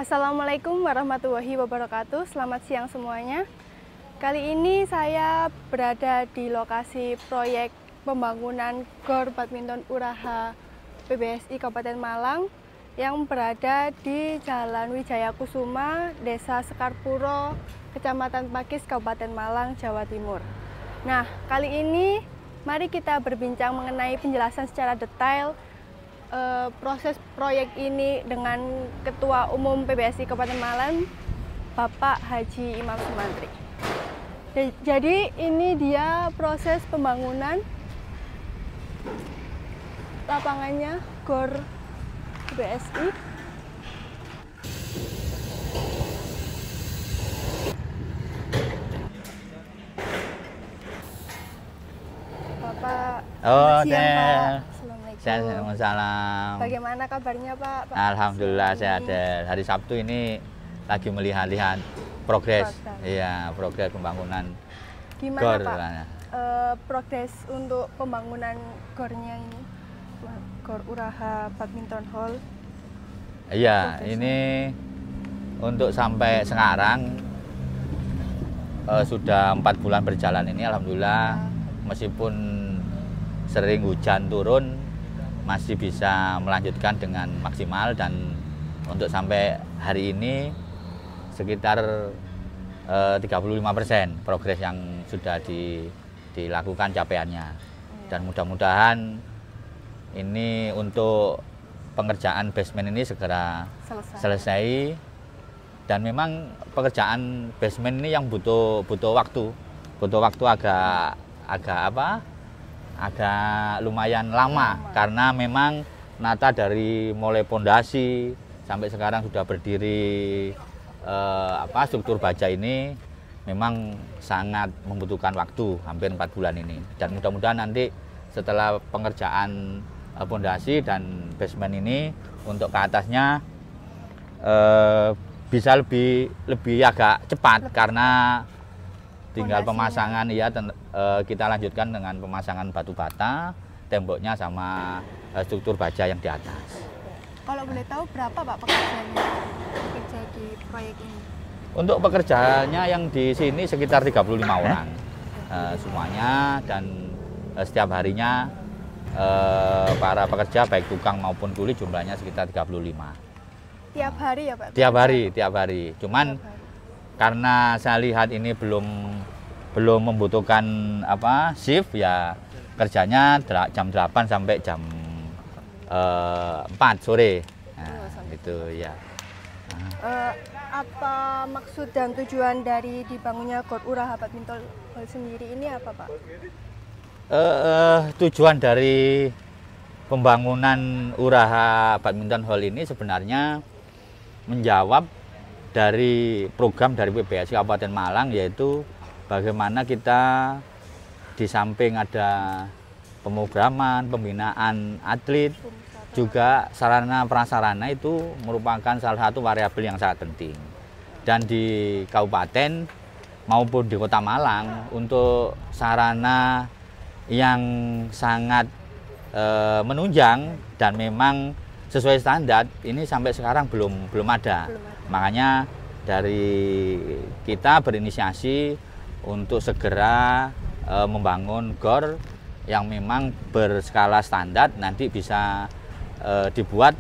Assalamualaikum warahmatullahi wabarakatuh. Selamat siang semuanya. Kali ini saya berada di lokasi proyek pembangunan GOR Badminton Uraha PBSI Kabupaten Malang yang berada di Jalan Wijaya Kusuma, Desa Sekarpuro, Kecamatan Pakis, Kabupaten Malang, Jawa Timur. Nah, kali ini mari kita berbincang mengenai penjelasan secara detail proses proyek ini dengan Ketua Umum PBSI Kabupaten Malang, Bapak Haji Imam Sumantri. Jadi ini dia proses pembangunan lapangannya GOR PBSI. Bapak, siang, Pak. Assalamualaikum. Bagaimana kabarnya Pak? Alhamdulillah sehat. Hari Sabtu ini lagi melihat-lihat progres. Iya, progres pembangunan Gimana GOR. Pak? Progres untuk pembangunan GOR-nya ini, GOR Uraha Badminton Hall. Iya, ini untuk sampai sekarang sudah 4 bulan berjalan ini, alhamdulillah. Meskipun sering hujan turun, masih bisa melanjutkan dengan maksimal, dan untuk sampai hari ini sekitar 35% progres yang sudah dilakukan capaiannya. Dan mudah-mudahan ini untuk pengerjaan basement ini segera selesai. Dan memang pekerjaan basement ini yang butuh waktu agak lumayan lama, karena memang nata dari mulai pondasi sampai sekarang sudah berdiri struktur baja ini memang sangat membutuhkan waktu, hampir 4 bulan ini. Dan mudah-mudahan nanti setelah pengerjaan pondasi dan basement ini, untuk ke atasnya bisa lebih agak cepat, karena tinggal pemasangan, ya, kita lanjutkan dengan pemasangan batu bata, temboknya sama struktur baja yang di atas. Kalau boleh tahu berapa Pak pekerjanya bekerja di proyek ini? Untuk pekerjaannya yang di sini sekitar 35 orang semuanya, dan setiap harinya para pekerja baik tukang maupun kuli jumlahnya sekitar 35. Tiap hari ya Pak? Tiap hari. Cuman karena saya lihat ini belum membutuhkan shift, ya kerjanya jam 8 sampai jam 4 sore. Nah, gitu ya. Apa maksud dan tujuan dari dibangunnya GOR Uraha Badminton Hall sendiri ini apa Pak? Tujuan dari pembangunan Uraha Badminton Hall ini sebenarnya menjawab dari program dari PBSI Kabupaten Malang, yaitu bagaimana kita di samping ada pemrograman, pembinaan atlet, juga sarana prasarana itu merupakan salah satu variabel yang sangat penting. Dan di kabupaten maupun di Kota Malang, untuk sarana yang sangat menunjang dan memang sesuai standar ini sampai sekarang belum ada. Makanya dari kita berinisiasi untuk segera membangun GOR yang memang berskala standar, nanti bisa dibuat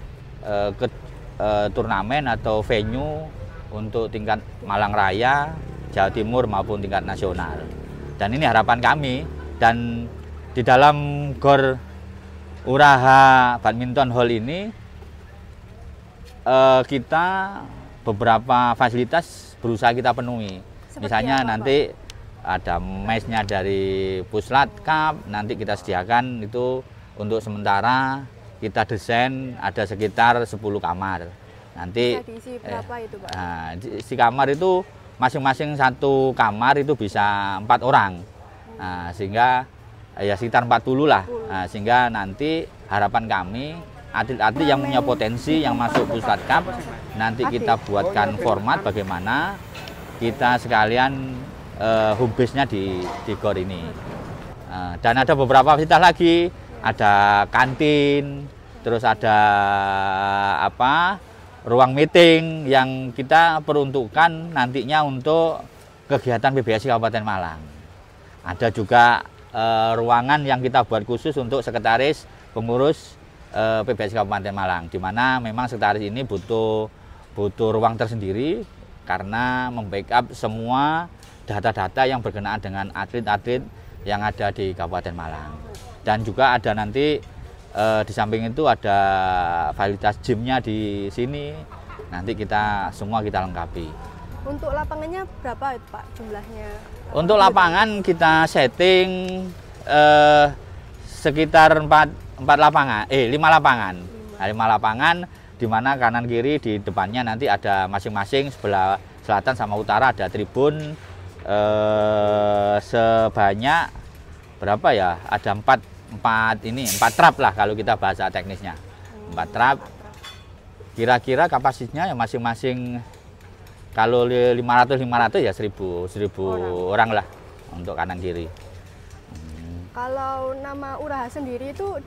turnamen atau venue untuk tingkat Malang Raya, Jawa Timur maupun tingkat nasional. Dan ini harapan kami. Dan di dalam GOR Uraha Badminton Hall ini kita beberapa fasilitas berusaha kita penuhi. Misalnya nanti ada mesnya dari Puslat Cup, nanti kita sediakan itu. Untuk sementara kita desain ada sekitar 10 kamar. Nanti bisa diisi berapa itu Pak? Isi kamar itu masing-masing satu kamar itu bisa 4 orang. Nah, sehingga ya sekitar 40 lah. Nah, sehingga nanti harapan kami atlet-atlet yang punya potensi yang masuk Pusat Cup, nanti kita buatkan format bagaimana kita sekalian home base-nya di GOR ini. Dan ada beberapa fasilitas lagi, ada kantin, terus ada ruang meeting yang kita peruntukkan nantinya untuk kegiatan PBSI Kabupaten Malang. Ada juga ruangan yang kita buat khusus untuk sekretaris pengurus PBSI Kabupaten Malang, di mana memang sekretaris ini butuh ruang tersendiri karena membackup semua data-data yang berkenaan dengan atlet-atlet yang ada di Kabupaten Malang. Dan juga ada nanti di samping itu ada fasilitas gymnya di sini, nanti semua kita lengkapi. Untuk lapangannya berapa itu Pak jumlahnya? Untuk lapangan kita setting sekitar 5 lapangan. Nah, 5 lapangan di mana kanan kiri di depannya nanti ada masing-masing, sebelah selatan sama utara ada tribun sebanyak berapa ya? Ada 4 trap lah kalau kita bahasa teknisnya. 4 trap. Kira-kira kapasitasnya ya masing-masing kalau 500 ya 1000 orang lah untuk kanan kiri. Kalau nama Uraha sendiri itu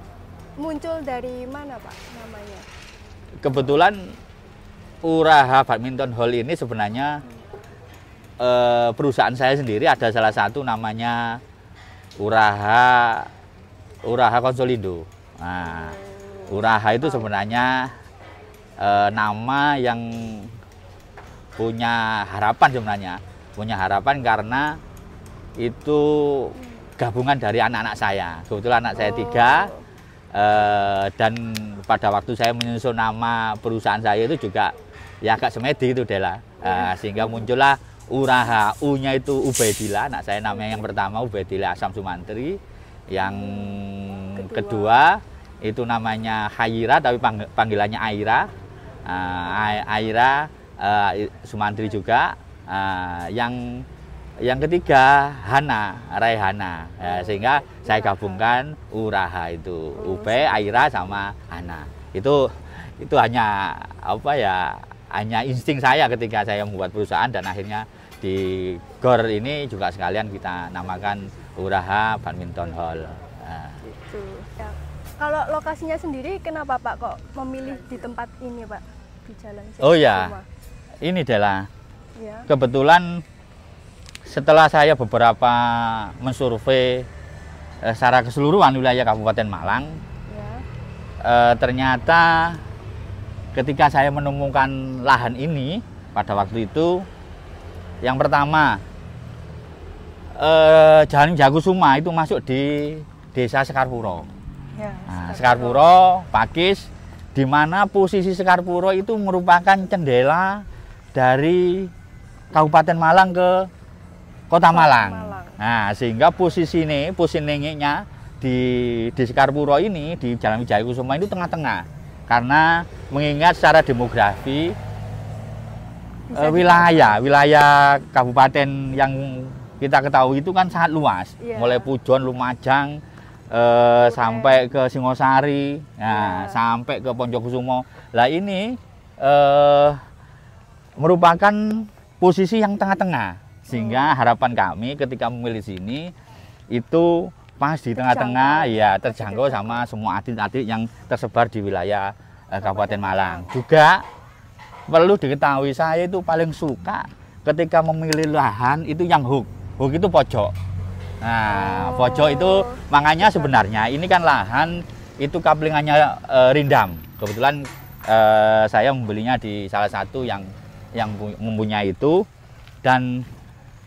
muncul dari mana Pak namanya? Kebetulan Uraha Badminton Hall ini sebenarnya perusahaan saya sendiri, ada salah satu namanya Uraha Konsolindo. Nah, Uraha itu sebenarnya nama yang punya harapan karena itu gabungan dari anak-anak saya. Kebetulan anak saya 3 dan pada waktu saya menyusun nama perusahaan saya itu juga ya agak semedi itu Dela. Sehingga muncullah Uraha, U-nya itu Ubaidillah, anak saya namanya yang pertama Ubaidillah Asam Sumantri, yang kedua itu namanya Hayira tapi panggilannya Aira. Aira Sumantri juga. Yang ketiga Raihana, sehingga saya gabungkan Uraha itu Ube, Aira sama Hana. Itu hanya hanya insting saya ketika saya membuat perusahaan, dan akhirnya di GOR ini juga sekalian kita namakan Uraha Badminton Hall. Gitu. Ya. Kalau lokasinya sendiri kenapa Pak kok memilih di tempat ini Pak, di Jalan Singosoma? Oh ya, ini adalah ya. Kebetulan setelah saya beberapa mensurvei secara keseluruhan wilayah Kabupaten Malang, ya. Ternyata ketika saya menemukan lahan ini pada waktu itu, yang pertama Jalan Jakusuma itu masuk di Desa Sekarpuro. Ya, Nah, Sekarpuro, Pakis, di mana posisi Sekarpuro itu merupakan jendela dari Kabupaten Malang ke Kota Malang. Nah, sehingga posisinya di Sekarpuro ini, di Jalan Wijayakusuma itu tengah-tengah. Karena mengingat secara demografi wilayah kabupaten yang kita ketahui itu kan sangat luas. Mulai Pujon, Lumajang, sampai ke Singosari, sampai ke Ponjokusumo. Lah ini merupakan posisi yang tengah-tengah. Sehingga harapan kami ketika memilih sini itu pas di tengah-tengah, ya terjangkau sama semua atlet-atlet yang tersebar di wilayah Kabupaten Malang. Juga perlu diketahui, saya itu paling suka ketika memilih lahan itu yang hook itu pojok. Nah, pojok itu makanya sebenarnya ini kan lahan itu kaplingannya Rindam. Kebetulan saya membelinya di salah satu yang mempunyai itu. Dan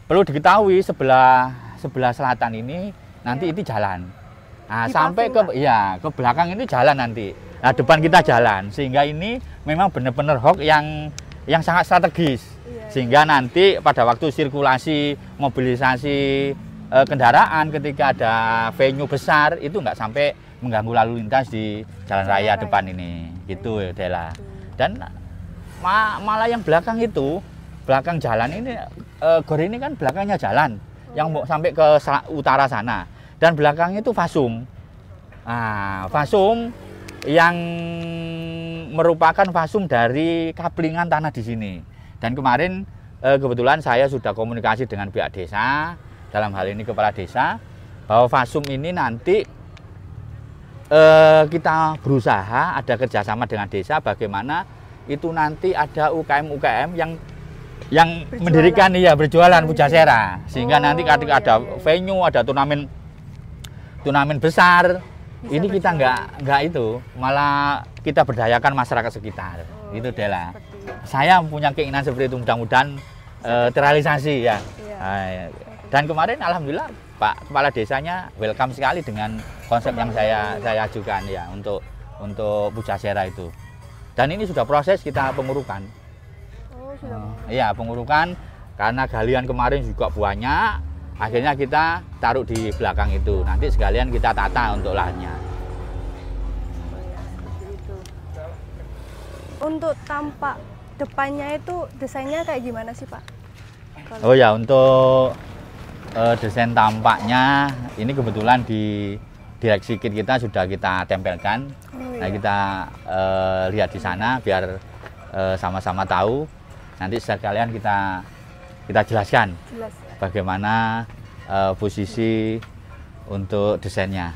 perlu diketahui sebelah selatan ini nanti itu jalan. Nah, sampai ke belakang ini jalan nanti. Nah, depan kita jalan, sehingga ini memang benar-benar hook yang sangat strategis. Sehingga nanti pada waktu sirkulasi mobilisasi kendaraan ketika ada venue besar itu nggak sampai mengganggu lalu lintas di jalan raya depan ini, gitu Dela. Dan malah yang belakang itu, belakang jalan ini, GOR ini kan belakangnya jalan yang mau sampai ke utara sana, dan belakangnya itu Fasum. Nah, Fasum yang merupakan Fasum dari kaplingan tanah di sini. Dan kemarin kebetulan saya sudah komunikasi dengan pihak desa, dalam hal ini kepala desa, bahwa Fasum ini nanti kita berusaha ada kerjasama dengan desa bagaimana itu nanti ada UKM yang mendirikan berjualan pujasera, sehingga nanti ketika ada venue, ada turnamen besar, ini kita nggak itu, malah kita berdayakan masyarakat sekitar. Itu Dela. Saya punya keinginan seperti itu, mudah-mudahan terrealisasi ya. Dan kemarin alhamdulillah Pak Kepala Desanya welcome sekali dengan konsep yang saya ajukan ya untuk pujasera itu. Dan ini sudah proses kita pengurukan. Iya, pengurukan karena galian kemarin juga banyak, akhirnya kita taruh di belakang itu. Nanti sekalian kita tata untuk lahannya. Untuk tampak depannya itu desainnya kayak gimana sih Pak? Oh ya, untuk desain tampaknya ini kebetulan di direksi kit kita sudah kita tempelkan. Nah, kita lihat di sana biar sama-sama tahu. Nanti sekalian kita jelaskan bagaimana posisi untuk desainnya.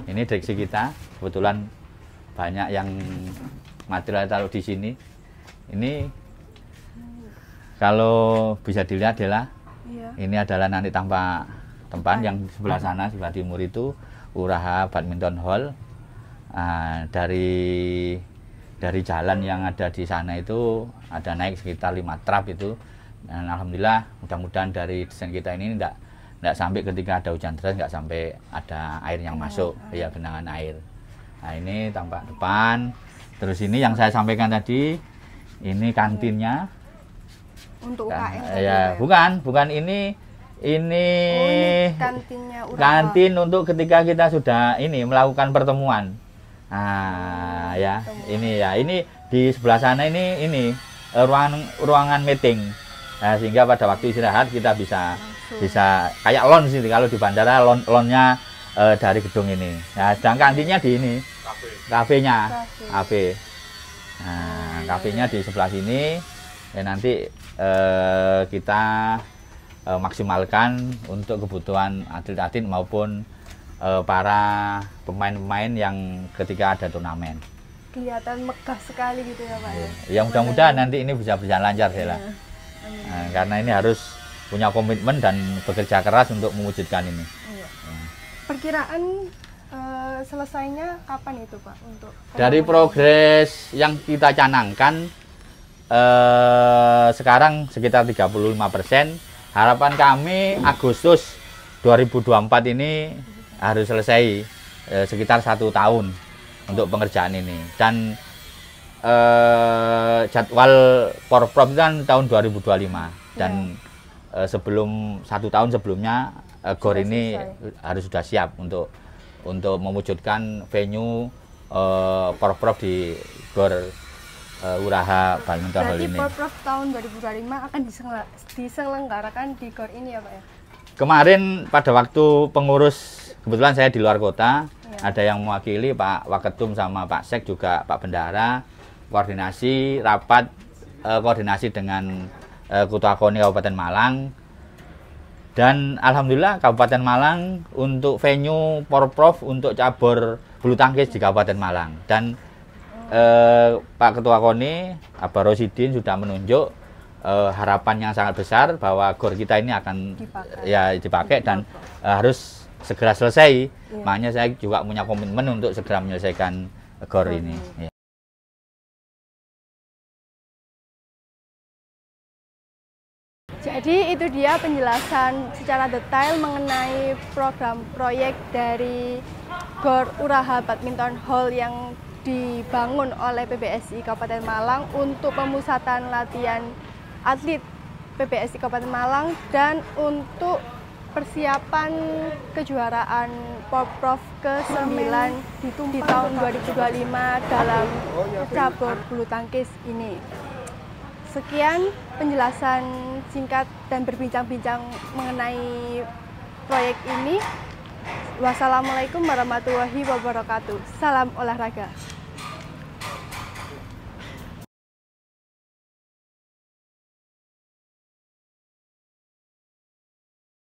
Ini direksi kita, kebetulan banyak yang material taruh di sini. Ini kalau bisa dilihat adalah ini adalah nanti tampak tempat yang sebelah sana, sebelah timur itu Uraha Badminton Hall. Dari jalan yang ada di sana itu ada naik sekitar 5 trap itu, dan alhamdulillah mudah-mudahan dari desain kita ini tidak sampai ketika ada hujan deras nggak sampai ada air yang masuk, ya genangan air. Nah, ini tampak depan. Terus ini yang saya sampaikan tadi, ini kantinnya untuk UKM ya, bukan ini kantinnya Uraha. Kantin untuk ketika kita sudah ini melakukan pertemuan. Ya, ini di sebelah sana ini ruangan meeting. Nah, sehingga pada waktu istirahat kita bisa kayak lounge sih kalau di bandara lounge-nya dari gedung ini. Nah, sedang kantinnya di ini. Kafenya. Kafe. Nah, kafenya di sebelah sini. Ya, nanti kita maksimalkan untuk kebutuhan atlet-atlet maupun para pemain-pemain yang ketika ada turnamen. Kelihatan megah sekali gitu ya Pak ya. Ya, mudah-mudahan nanti ini bisa berjalan lancar ya. Nah, karena ini harus punya komitmen dan bekerja keras untuk mewujudkan ini. Perkiraan selesainya kapan itu Pak untuk dari progres yang kita canangkan sekarang sekitar 35%. Harapan kami Agustus 2024 ini harus selesai, sekitar 1 tahun untuk pengerjaan ini. Dan jadwal Porprov itu kan tahun 2025 dan sebelum 1 tahun sebelumnya GOR ini harus sudah siap untuk mewujudkan venue Porprov di GOR Uraha Badminton Hall ini. Berarti Porprov tahun 2025 akan diselenggarakan di GOR ini ya Pak ya? Kemarin pada waktu pengurus, kebetulan saya di luar kota, ada yang mewakili Pak Waketum sama Pak Sek juga Pak Bendahara, koordinasi rapat koordinasi dengan Ketua KONI Kabupaten Malang, dan alhamdulillah Kabupaten Malang untuk venue Porprov untuk cabur bulu tangkis di Kabupaten Malang, dan Pak Ketua KONI Abah Rosidin sudah menunjuk harapan yang sangat besar bahwa GOR kita ini akan dipakai dan harus segera selesai. Makanya saya juga punya komitmen untuk segera menyelesaikan GOR ini. Jadi itu dia penjelasan secara detail mengenai program proyek dari GOR Uraha Badminton Hall yang dibangun oleh PBSI Kabupaten Malang untuk pemusatan latihan atlet PBSI Kabupaten Malang dan untuk persiapan kejuaraan Porprov ke-9 di tahun 2025 dalam cabur bulu tangkis ini. Sekian penjelasan singkat dan berbincang-bincang mengenai proyek ini. Wassalamualaikum warahmatullahi wabarakatuh. Salam olahraga.